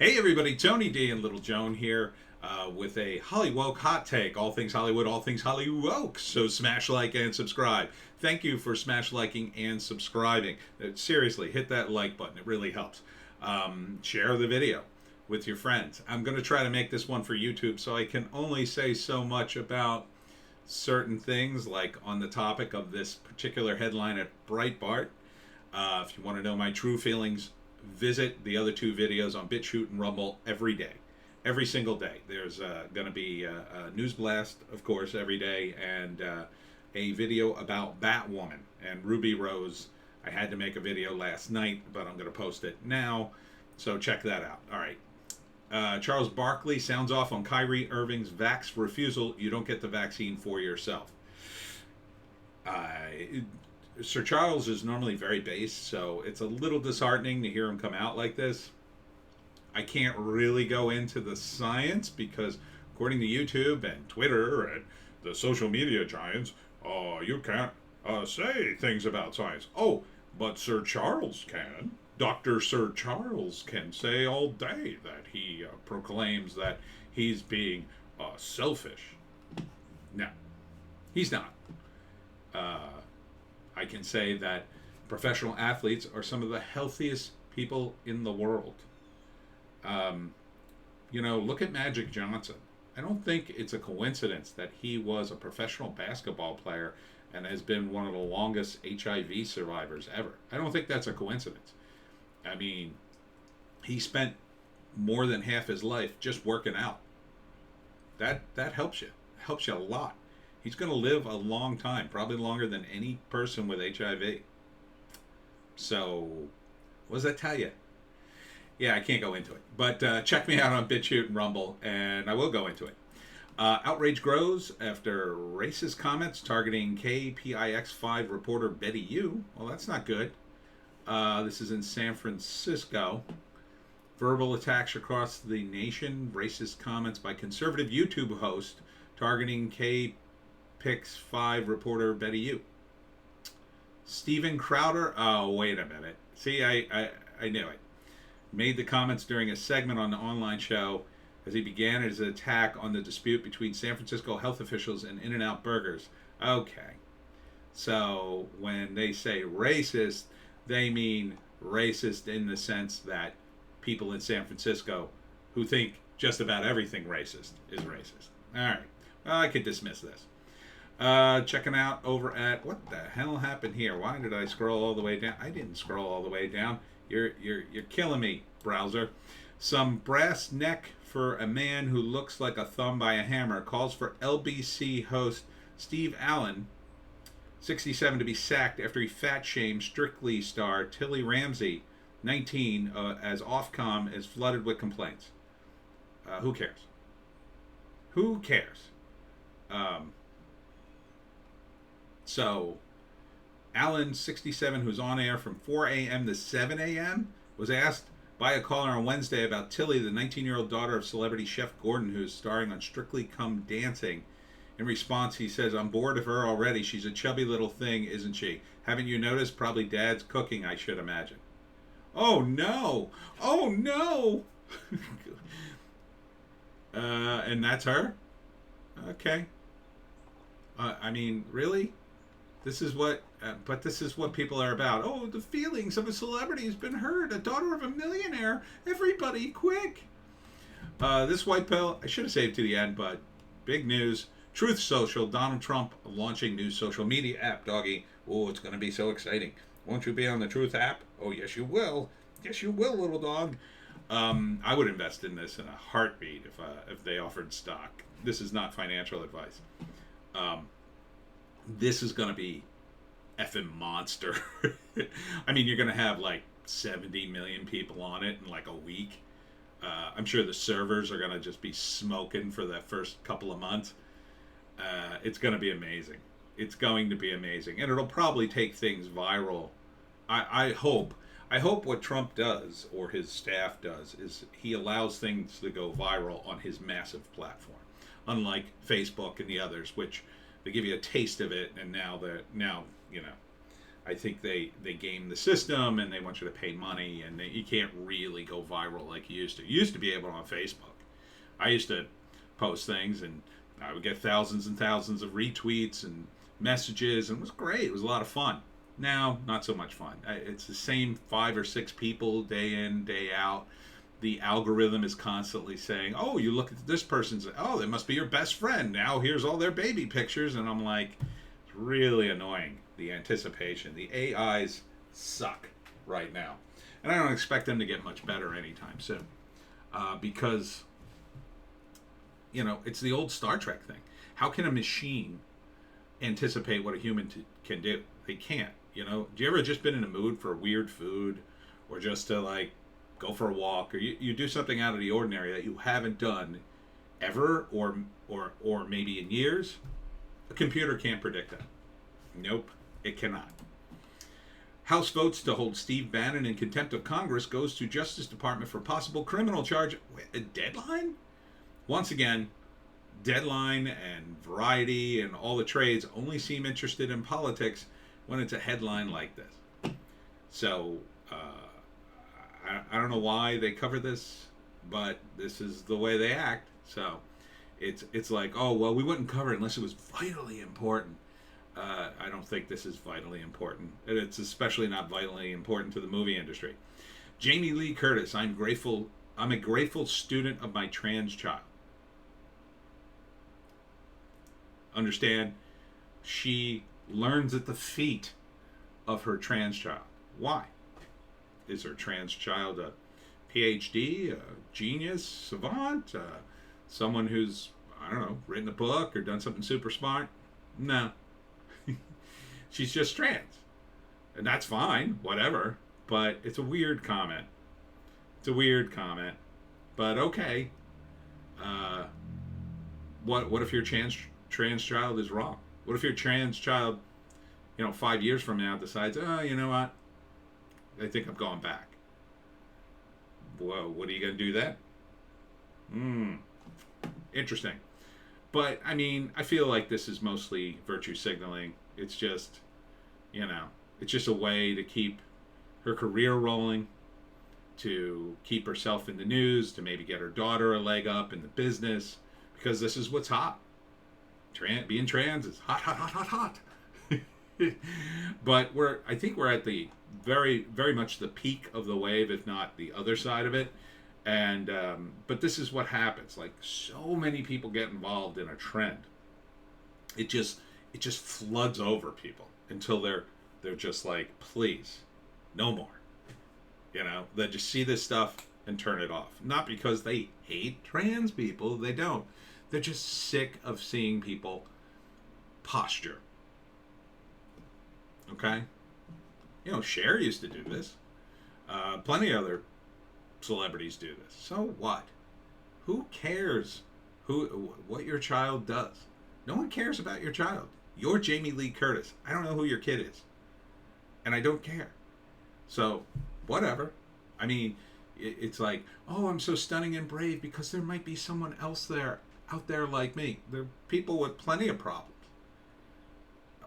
Hey everybody, Tony D and Little Joan here with a Hollywoke hot take. All things Hollywood, all things Hollywoke. So smash like and subscribe. Thank you for smash liking and subscribing. Seriously, hit that like button. It really helps. Share the video with your friends. I'm going to try to make this one for YouTube, so I can only say so much about certain things, like on the topic of this particular headline at Breitbart. If you want to know my true feelings, visit the other two videos on Bitchute and Rumble every day. Every single day. There's going to be a news blast, of course, every day, and a video about Batwoman and Ruby Rose. I had to make a video last night, but I'm going to post it now, so check that out. All right. Charles Barkley sounds off on Kyrie Irving's vax refusal. You don't get the vaccine for yourself. Sir Charles is normally very base, so it's a little disheartening to hear him come out like this. I can't really go into the science because, according to YouTube and Twitter and the social media giants, you can't say things about science. Oh, but Sir Charles can. Dr. Sir Charles can say all day that he proclaims that he's being selfish. No, he's not. I can say that professional athletes are some of the healthiest people in the world. Look at Magic Johnson. I don't think it's a coincidence that he was a professional basketball player and has been one of the longest HIV survivors ever. I don't think that's a coincidence. I mean, he spent more than half his life just working out. That helps you. It helps you a lot. He's going to live a long time, probably longer than any person with HIV. So, what does that tell you? Yeah, I can't go into it. But check me out on Bitchute and Rumble, and I will go into it. Outrage grows after racist comments targeting KPIX5 reporter Betty Yu. Well, that's not good. This is in San Francisco. Verbal attacks across the nation. Racist comments by conservative YouTube host targeting KPIX5 reporter Betty Yu. Steven Crowder. Oh, wait a minute. See, I knew it. Made the comments during a segment on the online show as he began his attack on the dispute between San Francisco health officials and In-N-Out Burgers. Okay. So when they say racist, they mean racist in the sense that people in San Francisco who think just about everything racist is racist. All right. Well, I could dismiss this. Checking out over at, what the hell happened here? Why did I scroll all the way down? I didn't scroll all the way down. You're killing me, browser. Some brass neck for a man who looks like a thumb by a hammer calls for LBC host Steve Allen, 67, to be sacked after he fat shamed Strictly star Tilly Ramsey, 19, as Ofcom is flooded with complaints. Who cares? Who cares? So, Allen, 67, who's on air from 4 a.m. to 7 a.m., was asked by a caller on Wednesday about Tilly, the 19-year-old daughter of celebrity chef Gordon, who's starring on Strictly Come Dancing. In response, he says, "I'm bored of her already. She's a chubby little thing, isn't she? Haven't you noticed? Probably Dad's cooking, I should imagine." Oh, no. Oh, no. And that's her? Okay. I mean, really? This is what people are about. Oh, the feelings of a celebrity has been hurt. A daughter of a millionaire. Everybody, quick. This white pill, I should have saved to the end, but big news. Truth Social, Donald Trump launching new social media app, doggy. Oh, it's going to be so exciting. Won't you be on the Truth app? Oh, yes, you will. Yes, you will, little dog. I would invest in this in a heartbeat if they offered stock. This is not financial advice. This is going to be effing monster. I mean, you're going to have like 70 million people on it in like a week. I'm sure the servers are going to just be smoking for that first couple of months. It's going to be amazing. It's going to be amazing. And it'll probably take things viral. I hope what Trump does, or his staff does, is he allows things to go viral on his massive platform. Unlike Facebook and the others, which they give you a taste of it, and now I think they game the system and they want you to pay money, and you can't really go viral like you used to. You used to be able on Facebook. I used to post things and I would get thousands and thousands of retweets and messages, and it was great. It was a lot of fun. Now, not so much fun. It's the same 5 or 6 people day in, day out. The algorithm is constantly saying, oh, you look at this person's, oh, they must be your best friend. Now here's all their baby pictures. And I'm like, it's really annoying, the anticipation. The AIs suck right now. And I don't expect them to get much better anytime soon. Because, it's the old Star Trek thing. How can a machine anticipate what a human can do? They can't. Do you ever just been in a mood for weird food, or just to like go for a walk, or you do something out of the ordinary that you haven't done ever, or maybe in years? A computer can't predict that. Nope, it cannot. House votes to hold Steve Bannon in contempt of Congress goes to Justice Department for possible criminal charge. A deadline? Once again, Deadline and Variety and all the trades only seem interested in politics when it's a headline like this. So, I don't know why they cover this, but this is the way they act. So, it's like, oh, well, we wouldn't cover it unless it was vitally important. I don't think this is vitally important. And it's especially not vitally important to the movie industry. Jamie Lee Curtis, I'm a grateful student of my trans child. Understand, she learns at the feet of her trans child. Why? Is her trans child a PhD, a genius, savant, someone who's, I don't know, written a book or done something super smart? No. She's just trans. And that's fine, whatever. But it's a weird comment. But okay. What if your trans child is wrong? What if your trans child, 5 years from now decides, oh, you know what? I think I'm going back. Well, what are you going to do then? Interesting. But, I feel like this is mostly virtue signaling. It's just, it's just a way to keep her career rolling, to keep herself in the news, to maybe get her daughter a leg up in the business, because this is what's hot. Being trans is hot, hot, hot, hot, hot. But I think we're at the very, very much the peak of the wave, if not the other side of it. And but this is what happens. Like, so many people get involved in a trend. It just floods over people until they're just like, please, no more. They just see this stuff and turn it off. Not because they hate trans people. They don't. They're just sick of seeing people posture. Okay? Cher used to do this. Plenty of other celebrities do this. So what? Who cares what your child does? No one cares about your child. You're Jamie Lee Curtis. I don't know who your kid is. And I don't care. So, whatever. It's like, oh, I'm so stunning and brave because there might be someone else out there like me. There are people with plenty of problems.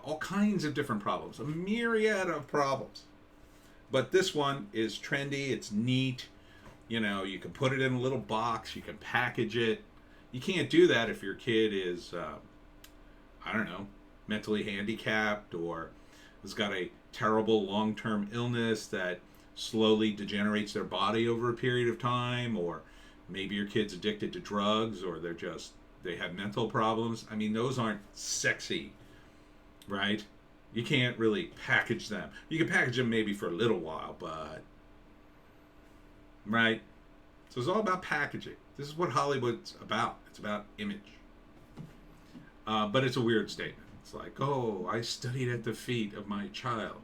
All kinds of different problems. A myriad of problems. But this one is trendy. It's neat. You can put it in a little box. You can package it. You can't do that if your kid is, I don't know, mentally handicapped, or has got a terrible long-term illness that slowly degenerates their body over a period of time, or maybe your kid's addicted to drugs, or they have mental problems. Those aren't sexy, right? You can't really package them. You can package them maybe for a little while, but, right? So it's all about packaging. This is what Hollywood's about. It's about image. But it's a weird statement. It's like, oh, I studied at the feet of my child.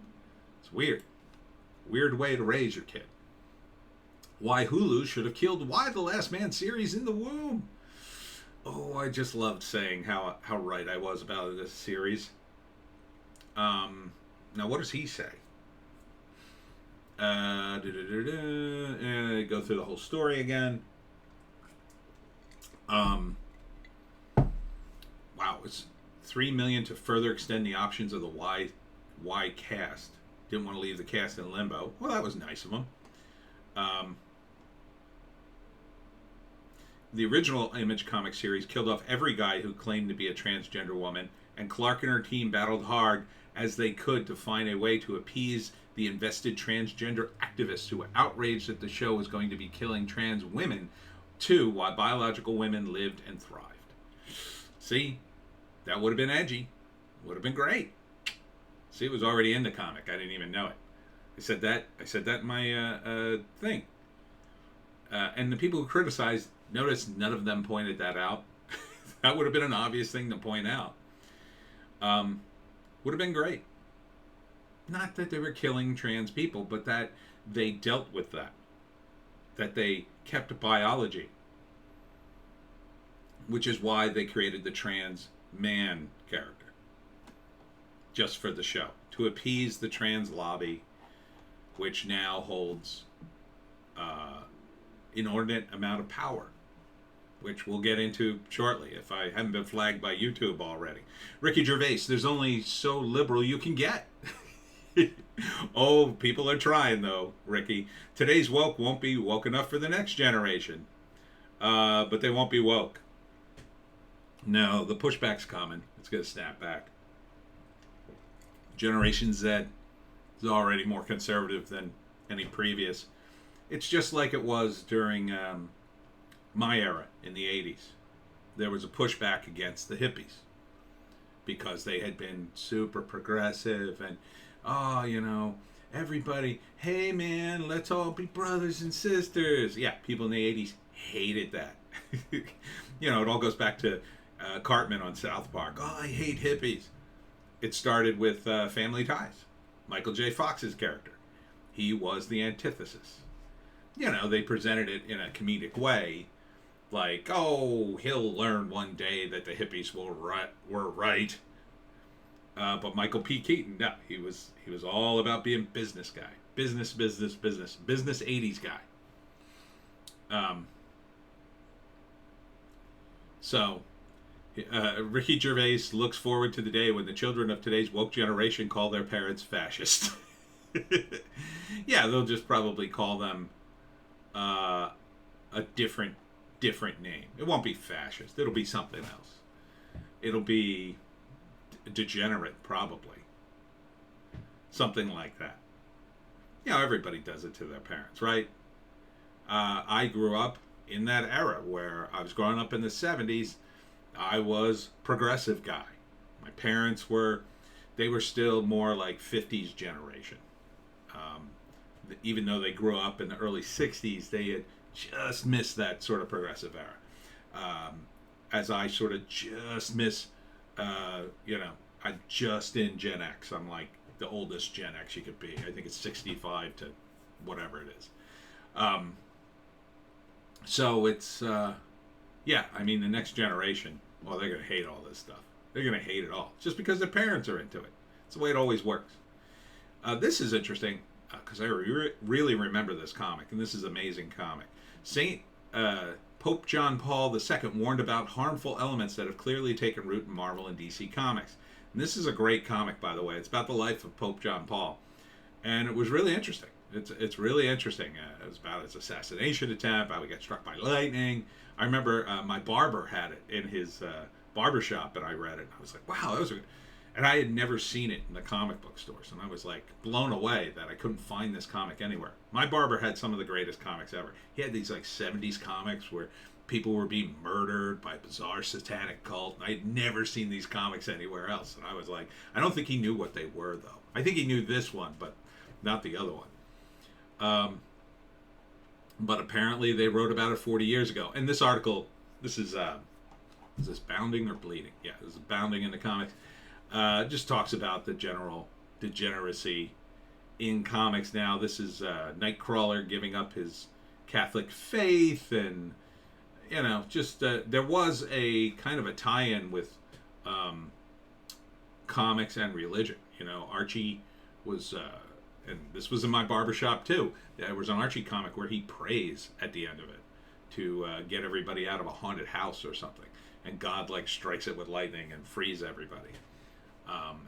It's weird. Weird way to raise your kid. Why Hulu should have killed Why the Last Man series in the womb. Oh, I just loved saying how right I was about this series. Now, what does he say? Go through the whole story again. Wow, it's $3 million to further extend the options of the Y cast. Didn't want to leave the cast in limbo. Well, that was nice of him. Um, the original Image comic series killed off every guy who claimed to be a transgender woman, and Clark and her team battled hard as they could to find a way to appease the invested transgender activists who were outraged that the show was going to be killing trans women too, while biological women lived and thrived. See, that would have been edgy. Would have been great. See, it was already in the comic. I didn't even know it. I said that in my thing. And the people who criticized, notice none of them pointed that out. That would have been an obvious thing to point out. Would have been great. Not that they were killing trans people, but that they dealt with that. That they kept biology. Which is why they created the trans man character. Just for the show. To appease the trans lobby, which now holds inordinate amount of power, which we'll get into shortly if I haven't been flagged by YouTube already. Ricky Gervais, there's only so liberal you can get. Oh, people are trying though, Ricky. Today's woke won't be woke enough for the next generation, but they won't be woke. No, the pushback's coming. It's going to snap back. Generation Z is already more conservative than any previous. It's just like it was during my era in the 80s. There was a pushback against the hippies because they had been super progressive and, oh, you know, everybody, hey man, let's all be brothers and sisters. Yeah, people in the 80s hated that. You know, it all goes back to Cartman on South Park. Oh, I hate hippies. It started with Family Ties. Michael J. Fox's character. He was the antithesis. You know, they presented it in a comedic way. Like, oh, he'll learn one day that the hippies were right. But Michael P. Keaton, no, he was all about being business guy. Business 80s guy. So, Ricky Gervais looks forward to the day when the children of today's woke generation call their parents fascist. Yeah, they'll just probably call them a different name. It won't be fascist. It'll be something else. It'll be degenerate, probably. Something like that. You know, everybody does it to their parents, right? I grew up in that era where I was growing up in the 70s. I was progressive guy. My parents were still more like 50s generation. Even though they grew up in the early 60s, they had just missed that sort of progressive era. As I sort of just miss, you know, I'm just in Gen X. I'm like the oldest Gen X you could be. I think it's 65 to whatever it is. So it's, yeah, I mean, the next generation, well, they're going to hate all this stuff. They're going to hate it all. Just because their parents are into it. It's the way it always works. This is interesting, because I really remember this comic, and this is an amazing comic. Pope John Paul II warned about harmful elements that have clearly taken root in Marvel and DC Comics. And this is a great comic, by the way. It's about the life of Pope John Paul. And it was really interesting. It's really interesting. It was about his assassination attempt, how he got struck by lightning. I remember my barber had it in his barber shop, and I read it. And I was like, wow, that was a good... And I had never seen it in the comic book stores. And I was like blown away that I couldn't find this comic anywhere. My barber had some of the greatest comics ever. He had these like 70s comics where people were being murdered by a bizarre satanic cult. And I had never seen these comics anywhere else. And I was like, I don't think he knew what they were, though. I think he knew this one, but not the other one. But apparently they wrote about it 40 years ago. And this article, this is this Bounding or Bleeding? Yeah, this is Bounding in the comics. Just talks about the general degeneracy in comics now. This is Nightcrawler giving up his Catholic faith, and you know, just there was a kind of a tie-in with comics and religion. You know, Archie was, and this was in my barbershop too. There was an Archie comic where he prays at the end of it to get everybody out of a haunted house or something, and God like strikes it with lightning and frees everybody.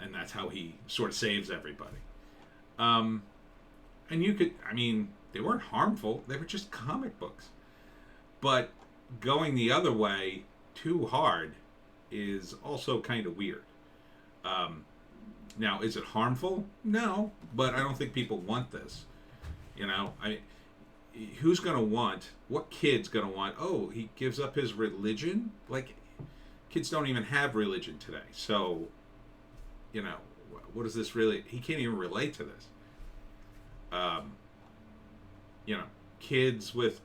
And that's how he sort of saves everybody. Um, and you could, I mean, they weren't harmful. They were just comic books. But going the other way too hard is also kind of weird. Um, Now, is it harmful? No, but I don't think people want this. You know, who's going to want? What kid's going to want? Oh, he gives up his religion. Like, kids don't even have religion today. So, you know, what is this really? He can't even relate to this. Um, you know, kids with,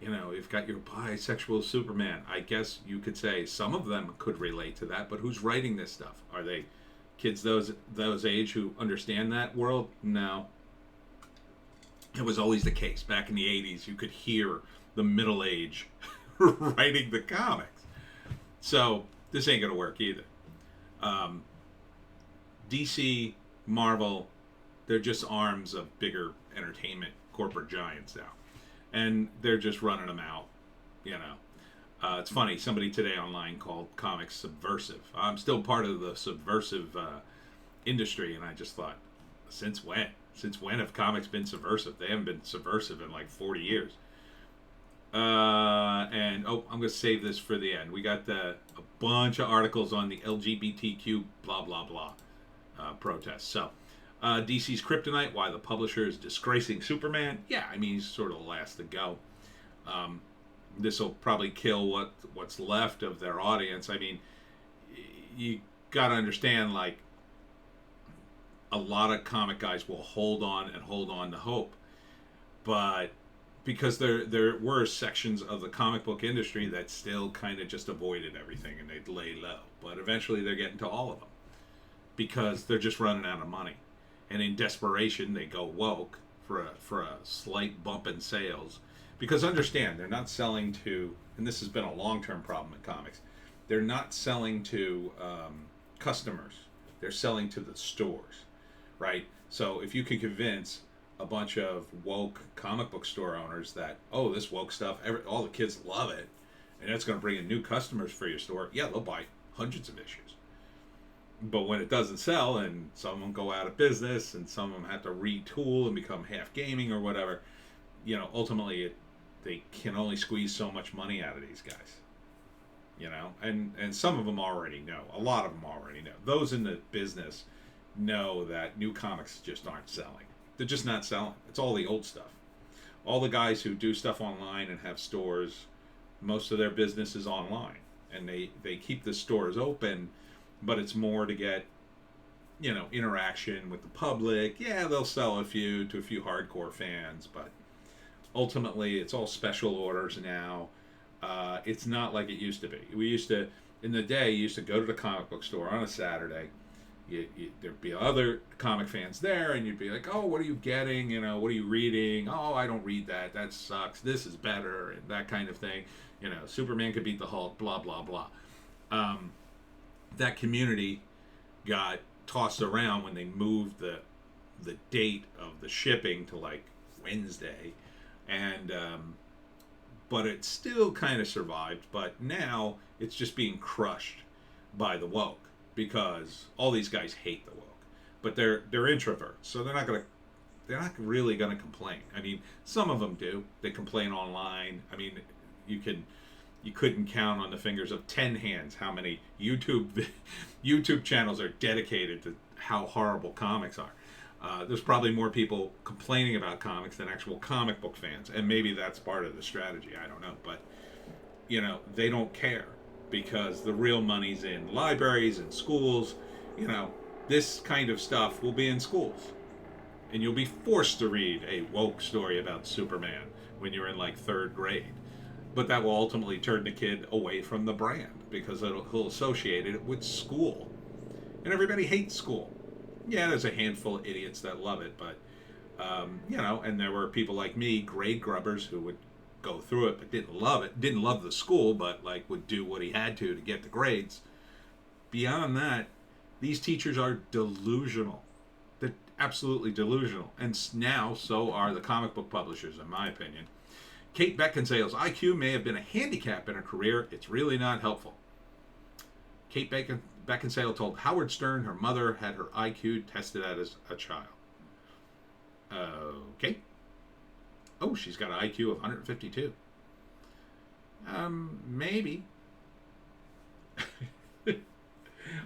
you know, you've got your bisexual Superman. I guess you could say some of them could relate to that, but who's writing this stuff? Are they kids those age who understand that world? No. It was always the case. Back in the 80s, you could hear the middle age writing the comics. So this ain't going to work either. Um, DC, Marvel, they're just arms of bigger entertainment corporate giants now. And they're just running them out, you know. It's funny, somebody today online called comics subversive. I'm still part of the subversive industry, and I just thought, since when? Since when have comics been subversive? They haven't been subversive in like 40 years. And I'm going to save this for the end. We got a bunch of articles on the LGBTQ blah blah blah protests. So DC's Kryptonite: Why the Publisher is Disgracing Superman. Yeah, I mean, he's sort of the last to go. This will probably kill what's left of their audience. I mean, you got to understand, like, a lot of comic guys will hold on to hope, but because there were sections of the comic book industry that still kind of just avoided everything and they'd lay low, but eventually they're getting to all of them because they're just running out of money, and in desperation they go woke for a slight bump in sales. Because understand, they're not selling to, and this has been a long-term problem in comics, they're not selling to customers. They're selling to the stores, right? So if you can convince a bunch of woke comic book store owners that, oh, this woke stuff, all the kids love it, and it's going to bring in new customers for your store, yeah, they'll buy hundreds of issues. But when it doesn't sell, and some of them go out of business, and some of them have to retool and become half gaming or whatever, you know, ultimately they can only squeeze so much money out of these guys, you know, and some of them already know. A lot of them already know. Those in the business know that new comics just aren't selling. They're just not selling. It's all the old stuff. All the guys who do stuff online and have stores, most of their business is online, and they keep the stores open, but it's more to get, you know, interaction with the public. Yeah, they'll sell a few to a few hardcore fans, but ultimately, it's all special orders now. It's not like it used to be. We used to, in the day, you used to go to the comic book store on a Saturday. There'd be other comic fans there, and you'd be like, oh, what are you getting? You know, what are you reading? Oh, I don't read that. That sucks. This is better, and that kind of thing. You know, Superman could beat the Hulk, blah, blah, blah. That community got tossed around when they moved the date of the shipping to, like, Wednesday. And but it still kind of survived, but now it's just being crushed by the woke, because all these guys hate the woke, but they're introverts, so they're not really gonna complain. I mean, some of them do. They complain online. I mean, you couldn't count on the fingers of 10 hands how many YouTube channels are dedicated to how horrible comics are. There's probably more people complaining about comics than actual comic book fans, and maybe that's part of the strategy. I don't know, but you know, they don't care, because the real money's in libraries and schools. You know, this kind of stuff will be in schools, and you'll be forced to read a woke story about Superman when you're in like 3rd grade. But that will ultimately turn the kid away from the brand, because he'll associate it with school, and everybody hates school. Yeah, there's a handful of idiots that love it, but, you know, and there were people like me, grade grubbers, who would go through it but didn't love it, didn't love the school, but, like, would do what he had to get the grades. Beyond that, these teachers are delusional. They're absolutely delusional. And now, so are the comic book publishers, in my opinion. Kate Beckinsale's IQ may have been a handicap in her career. It's really not helpful. Kate Beckinsale told Howard Stern her mother had her IQ tested as a child. Okay. Oh, she's got an IQ of 152. Maybe.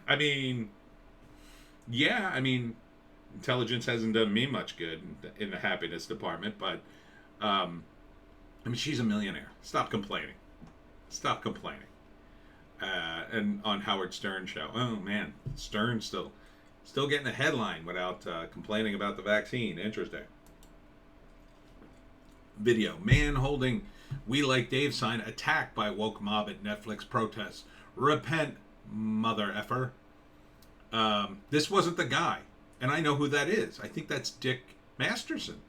I mean, yeah, I mean, intelligence hasn't done me much good in the happiness department, but, I mean, she's a millionaire. Stop complaining. Stop complaining. And on Howard Stern's show, oh man, Stern still getting a headline without complaining about the vaccine. Interesting. Video: man holding "We Like Dave" sign attacked by woke mob at Netflix protests. Repent, mother effer. This wasn't the guy, and I know who that is. I think that's Dick Masterson.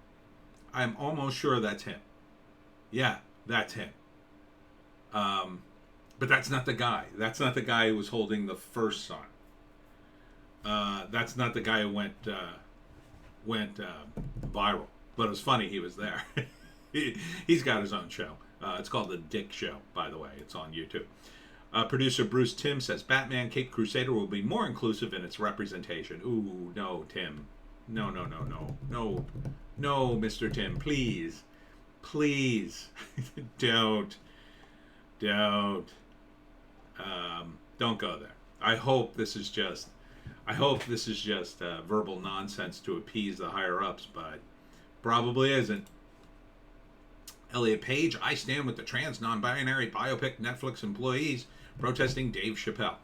I'm almost sure that's him. Yeah, that's him. But that's not the guy. That's not the guy who was holding the first sign. That's not the guy who went viral. But it was funny he was there. He's got his own show. It's called The Dick Show, by the way. It's on YouTube. Producer Bruce Timm says Batman Caped Crusader will be more inclusive in its representation. Ooh, no, Tim. No, no, no, no. No, no, Mr. Tim. Please. Please. Don't go there. I hope this is just verbal nonsense to appease the higher ups, but probably isn't. Elliot Page: I stand with the trans non-binary biopic Netflix employees protesting Dave Chapelle.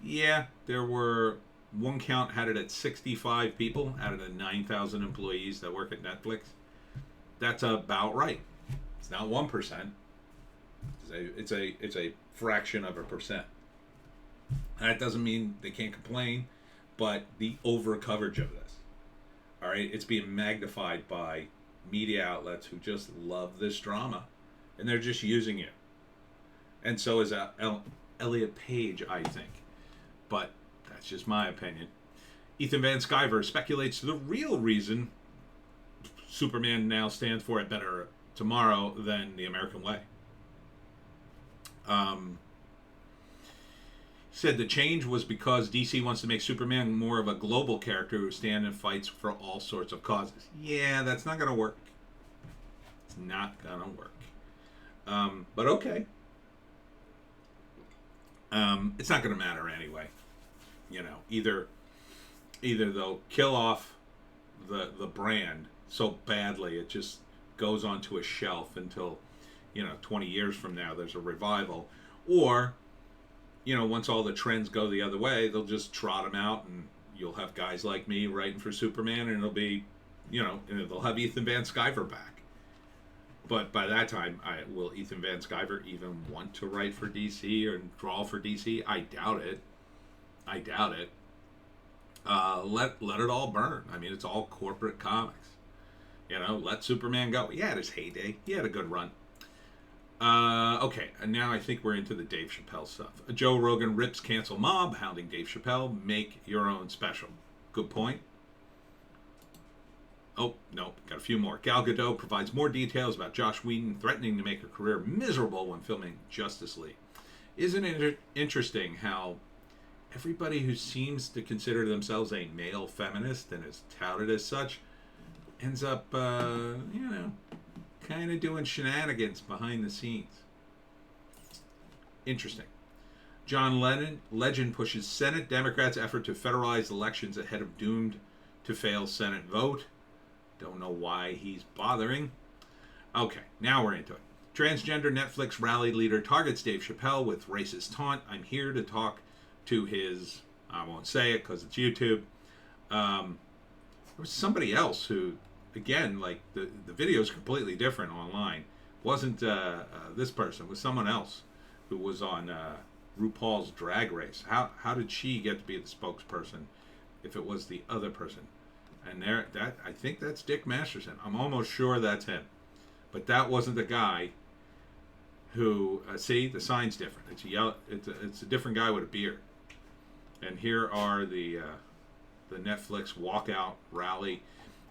Yeah, there were, one count had it at 65 people out of the 9,000 employees that work at Netflix. That's about right. It's not 1%. It's a fraction of a percent. That doesn't mean they can't complain, but the over coverage of this, all right, it's being magnified by media outlets who just love this drama, and they're just using it. And so is Elliot Page, I think, but that's just my opinion. Ethan Van Sciver speculates the real reason Superman now stands for a better tomorrow than the American way. Said the change was because DC wants to make Superman more of a global character who stands and fights for all sorts of causes. Yeah, that's not going to work. It's not going to work. But okay. It's not going to matter anyway. You know, either they'll kill off the brand so badly it just goes onto a shelf until, 20 years from now there's a revival, or once all the trends go the other way, they'll just trot them out, and you'll have guys like me writing for Superman, and it'll be, and they'll have Ethan Van Sciver back. But by that time, will Ethan Van Sciver even want to write for DC or draw for DC? I doubt it. Let it all burn. I mean, it's all corporate comics. Let Superman go. He had his heyday. He had a good run. Okay, and now I think we're into the Dave Chapelle stuff. Joe Rogan rips cancel mob, hounding Dave Chapelle. Make your own special. Good point. Oh, no, got a few more. Gal Gadot provides more details about Joss Whedon threatening to make her career miserable when filming Justice League. Isn't it interesting how everybody who seems to consider themselves a male feminist and is touted as such ends up, kind of doing shenanigans behind the scenes. Interesting. John Legend pushes Senate Democrats' effort to federalize elections ahead of doomed to fail Senate vote. Don't know why he's bothering. Okay, now we're into it. Transgender Netflix rally leader targets Dave Chapelle with racist taunt. I'm here to talk to his, I won't say it because it's YouTube. There was somebody else who, again, like the video is completely different online. It wasn't this person, it was someone else who was on RuPaul's Drag Race. How did she get to be the spokesperson if it was the other person? And I think that's Dick Masterson. I'm almost sure that's him. But that wasn't the guy who, see, the sign's different. It's a different guy with a beard. And here are the Netflix walkout rally.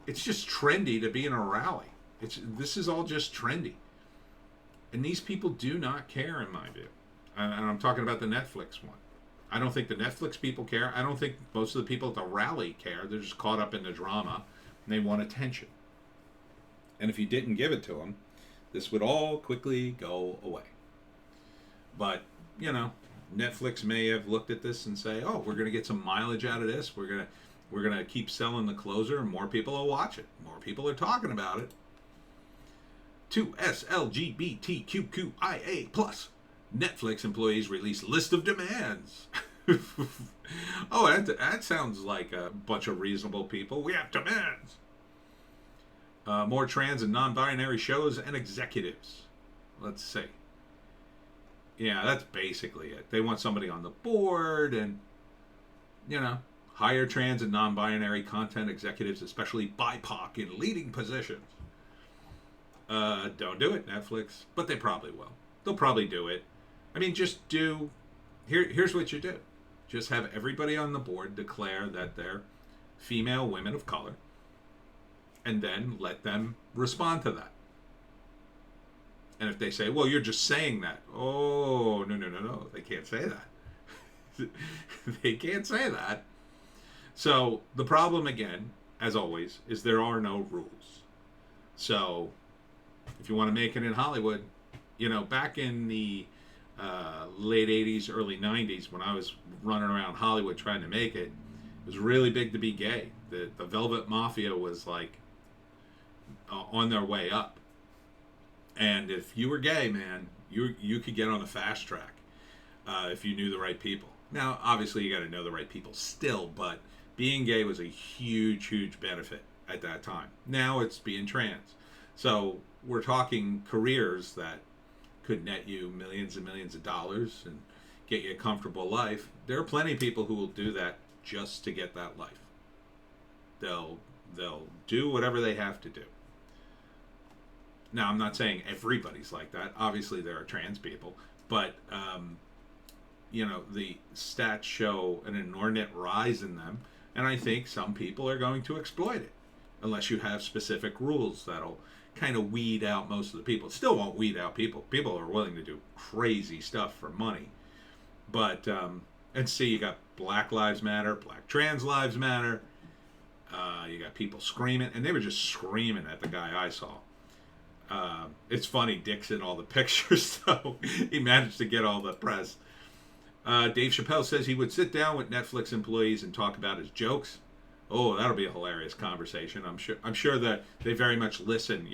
It's just trendy to be in a rally. This is all just trendy. And these people do not care, in my view. And I'm talking about the Netflix one. I don't think the Netflix people care. I don't think most of the people at the rally care. They're just caught up in the drama, and they want attention. And if you didn't give it to them, this would all quickly go away. But, Netflix may have looked at this and say, "Oh, we're going to get some mileage out of this. We're going to keep selling the closer, and more people will watch it. More people are talking about it." 2SLGBTQQIA plus. Netflix employees release list of demands. Oh, that sounds like a bunch of reasonable people. We have demands. More trans and non-binary shows and executives. Let's see. Yeah, that's basically it. They want somebody on the board and, hire trans and non-binary content executives, especially BIPOC, in leading positions. Don't do it, Netflix. But they probably will. They'll probably do it. I mean, just do... Here's what you do. Just have everybody on the board declare that they're female women of color, and then let them respond to that. And if they say, "Well, you're just saying that," oh, no, they can't say that. They can't say that. So the problem, again, as always, is there are no rules. So if you want to make it in Hollywood, back in the late 80s, early 90s, when I was running around Hollywood trying to make it, it was really big to be gay. The Velvet Mafia was like on their way up. And if you were gay, man, you could get on the fast track if you knew the right people. Now, obviously, you got to know the right people still, but being gay was a huge, huge benefit at that time. Now it's being trans. So we're talking careers that could net you millions and millions of dollars and get you a comfortable life. There are plenty of people who will do that just to get that life. They'll do whatever they have to do. Now, I'm not saying everybody's like that. Obviously, there are trans people. But, the stats show an inordinate rise in them. And I think some people are going to exploit it. Unless you have specific rules that'll kind of weed out most of the people. It still won't weed out people. People are willing to do crazy stuff for money. But, and see, you got Black Lives Matter, Black Trans Lives Matter. You got people screaming. And they were just screaming at the guy I saw. It's funny, Dick's in all the pictures, so he managed to get all the press. Dave Chapelle says he would sit down with Netflix employees and talk about his jokes. Oh, that'll be a hilarious conversation. I'm sure that they very much listen.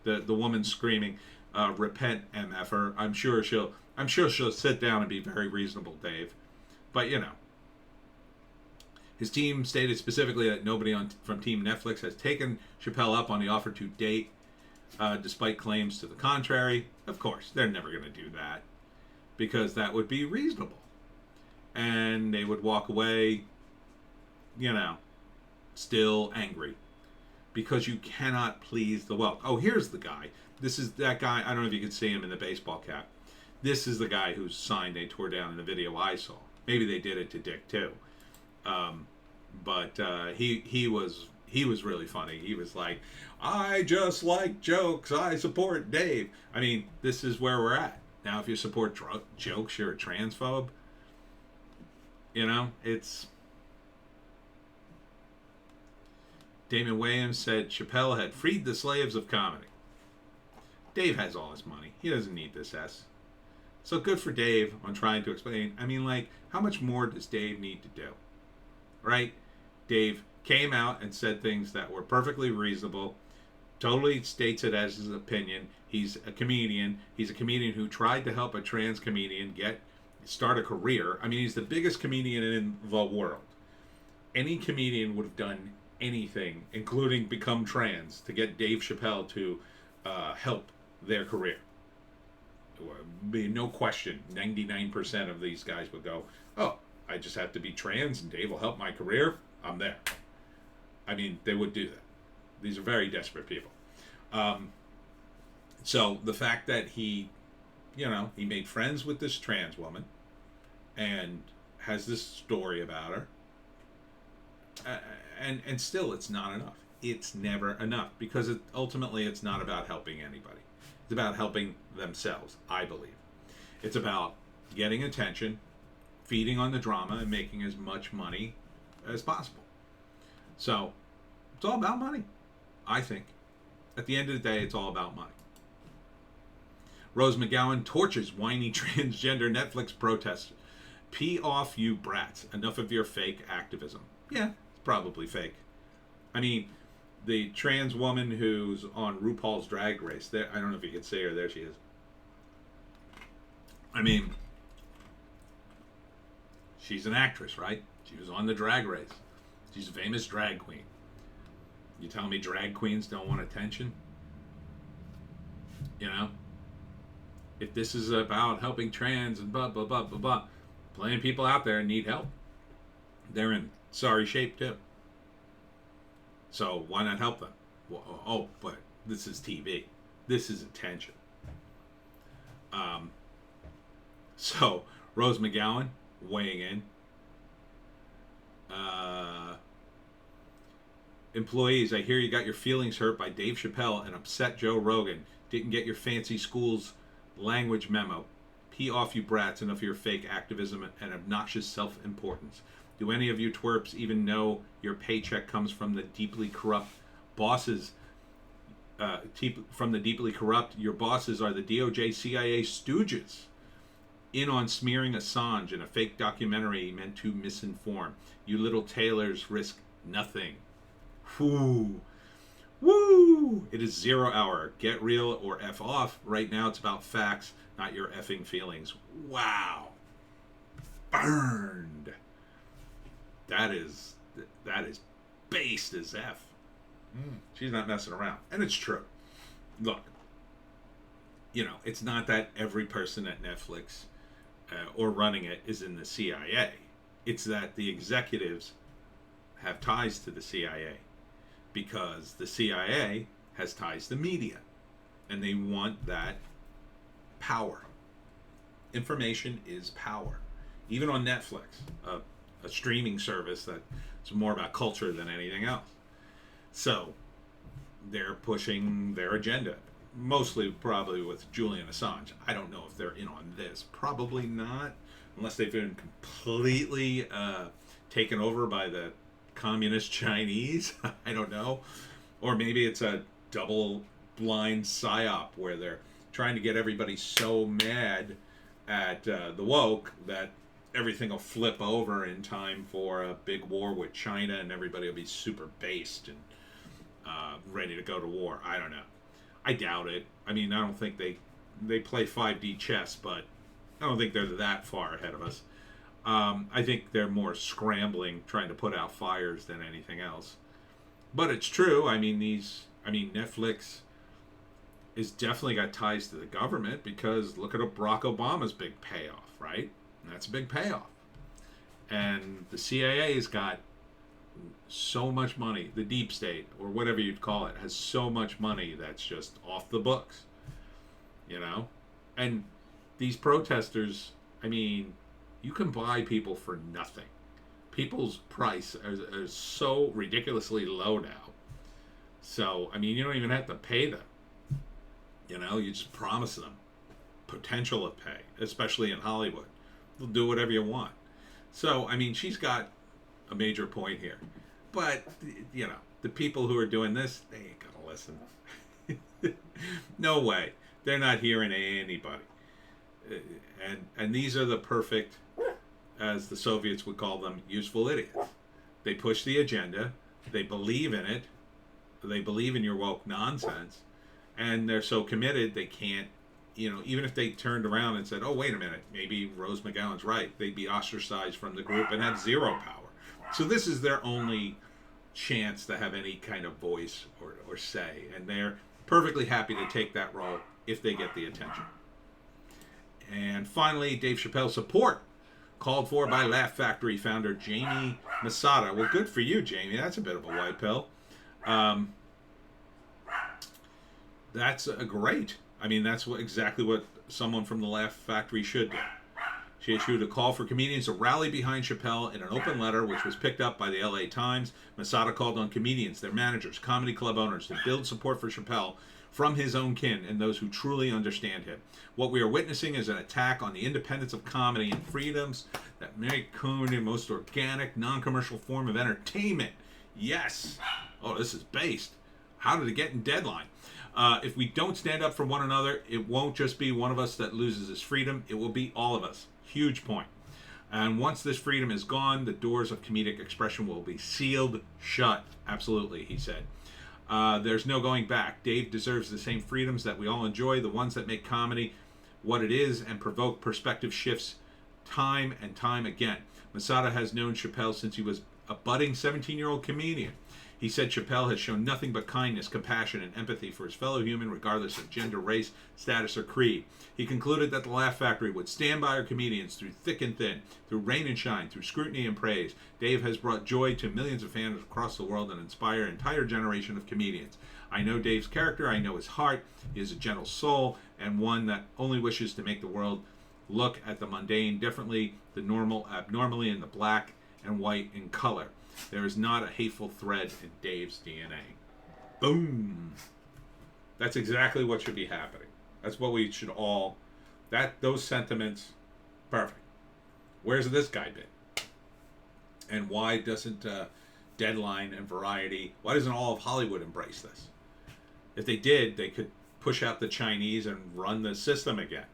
The woman screaming, "Repent, MFer." I'm sure she'll sit down and be very reasonable, Dave. But his team stated specifically that nobody from Team Netflix has taken Chapelle up on the offer to date. Despite claims to the contrary. Of course, they're never going to do that because that would be reasonable. And they would walk away, still angry because you cannot please the wealth. Oh, here's the guy. This is that guy. I don't know if you can see him in the baseball cap. This is the guy whose sign they tore down in the video I saw. Maybe they did it to Dick too. But he was really funny. He was like, "I just like jokes. I support Dave." I mean, this is where we're at. Now, if you support jokes, you're a transphobe. It's... Damon Wayans said Chapelle had freed the slaves of comedy. Dave has all his money. He doesn't need this S. So good for Dave on trying to explain. I mean, how much more does Dave need to do? Right? Dave came out and said things that were perfectly reasonable, totally states it as his opinion. He's a comedian. He's a comedian who tried to help a trans comedian start a career. I mean, he's the biggest comedian in the world. Any comedian would have done anything, including become trans, to get Dave Chapelle to help their career. There would be no question, 99% of these guys would go, "Oh, I just have to be trans and Dave will help my career. I'm there." I mean, they would do that. These are very desperate people. So the fact that he made friends with this trans woman and has this story about her, and still it's not enough. It's never enough because ultimately it's not about helping anybody. It's about helping themselves, I believe. It's about getting attention, feeding on the drama, and making as much money as possible. So it's all about money, I think. At the end of the day, it's all about money. Rose McGowan tortures whiny transgender Netflix protesters. Pee off, you brats. Enough of your fake activism. Yeah, it's probably fake. I mean, the trans woman who's on RuPaul's Drag Race, there, I don't know if you can see her, there she is. I mean, she's an actress, right? She was on the Drag Race. She's a famous drag queen. You tell me drag queens don't want attention? You know? If this is about helping trans and blah, blah, blah, blah, blah, plenty of people out there need help. They're in sorry shape, too. So why not help them? Well, oh, but this is TV. This is attention. So, Rose McGowan weighing in. Employees, I hear you got your feelings hurt by Dave Chapelle and upset Joe Rogan. Didn't get your fancy school's language memo. Pee off, you brats, enough of your fake activism and obnoxious self-importance. Do any of you twerps even know your paycheck comes from the deeply corrupt bosses? From the deeply corrupt, your bosses are the DOJ CIA stooges in on smearing Assange in a fake documentary meant to misinform. You little tailors risk nothing. Whoo. Woo! It is 0 hour. Get real or F off. Right now it's about facts, not your effing feelings. Wow. Burned. That is based as F. She's not messing around. And it's true. Look, you know, it's not that every person at Netflix or running it is in the CIA. It's that the executives have ties to the CIA because the CIA has ties to media. And they want that power. Information is power. Even on Netflix, a streaming service that's more about culture than anything else. So they're pushing their agenda, mostly probably with Julian Assange. I don't know if they're in on this. Probably not, unless they've been completely taken over by the communist Chinese. I don't know. Or maybe it's a double blind psyop where they're trying to get everybody so mad at the woke that everything will flip over in time for a big war with China and everybody will be super based and ready to go to war. I don't know. I doubt it. I mean, I don't think they play 5D chess, but I don't think they're that far ahead of us. I think they're more scrambling, trying to put out fires than anything else. But it's true. I mean, Netflix is definitely got ties to the government because look at Barack Obama's big payoff, right? And that's a big payoff. And the CIA's got so much money, the deep state, or whatever you'd call it, has so much money that's just off the books, you know? And these protesters, I mean, you can buy people for nothing. People's price are so ridiculously low now. So, I mean, you don't even have to pay them. You know, you just promise them potential of pay, especially in Hollywood. They'll do whatever you want. So, I mean, she's got a major point here. But, you know, the people who are doing this, they ain't gonna listen. No way. They're not hearing anybody. And these are the perfect, as the Soviets would call them, useful idiots. They push the agenda. They believe in it. They believe in your woke nonsense. And they're so committed, they can't, you know, even if they turned around and said, oh, wait a minute, maybe Rose McGowan's right, they'd be ostracized from the group and have zero power. So this is their only chance to have any kind of voice or say. And they're perfectly happy to take that role if they get the attention. And finally, Dave Chappelle support called for by Laugh Factory founder Jamie Masada. Well, good for you, Jamie. That's a bit of a white pill. That's great. I mean, that's exactly what someone from the Laugh Factory should do. She issued a call for comedians to rally behind Chapelle in an open letter, which was picked up by the LA Times. Masada called on comedians, their managers, comedy club owners to build support for Chapelle from his own kin and those who truly understand him. What we are witnessing is an attack on the independence of comedy and freedoms that make comedy the most organic, non-commercial form of entertainment. Yes. Oh, this is based. how did it get in Deadline? If we don't stand up for one another, it won't just be one of us that loses his freedom. It will be all of us. Huge point. And once this freedom is gone, the doors of comedic expression will be sealed shut. Absolutely, he said. There's no going back. Dave deserves the same freedoms that we all enjoy, the ones that make comedy what it is and provoke perspective shifts time and time again. Masada has known Chapelle since he was a budding 17-year-old comedian. He said Chapelle has shown nothing but kindness, compassion, and empathy for his fellow human, regardless of gender, race, status, or creed. He concluded that the Laugh Factory would stand by our comedians through thick and thin, through rain and shine, through scrutiny and praise. Dave has brought joy to millions of fans across the world and inspired an entire generation of comedians. I know Dave's character, I know his heart. He is a gentle soul, and one that only wishes to make the world look at the mundane differently, the normal abnormally, and the black and white in color. There is not a hateful thread in Dave's DNA. Boom. That's exactly what should be happening. That's what we should all... Those sentiments, perfect. Where's this guy been? And why doesn't Deadline and Variety, why doesn't all of Hollywood embrace this? If they did, they could push out the Chinese and run the system again.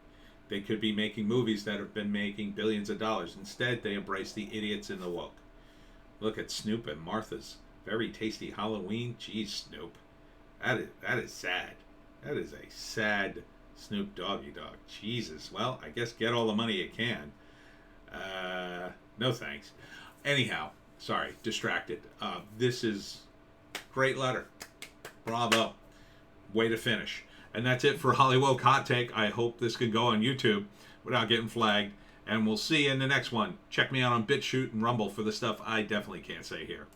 They could be making movies that have been making billions of dollars. Instead, they embrace the idiots and the woke. Look at Snoop and Martha's very tasty Halloween. Jeez, Snoop. That is sad. That is a sad Snoop Doggy Dog. Jesus. Well, I guess get all the money you can. No thanks. Anyhow, sorry, distracted. This is great letter. Bravo. Way to finish. And that's it for Hollywoke Hot Take. I hope this can go on YouTube without getting flagged. And we'll see you in the next one. Check me out on Bitchute and Rumble for the stuff I definitely can't say here.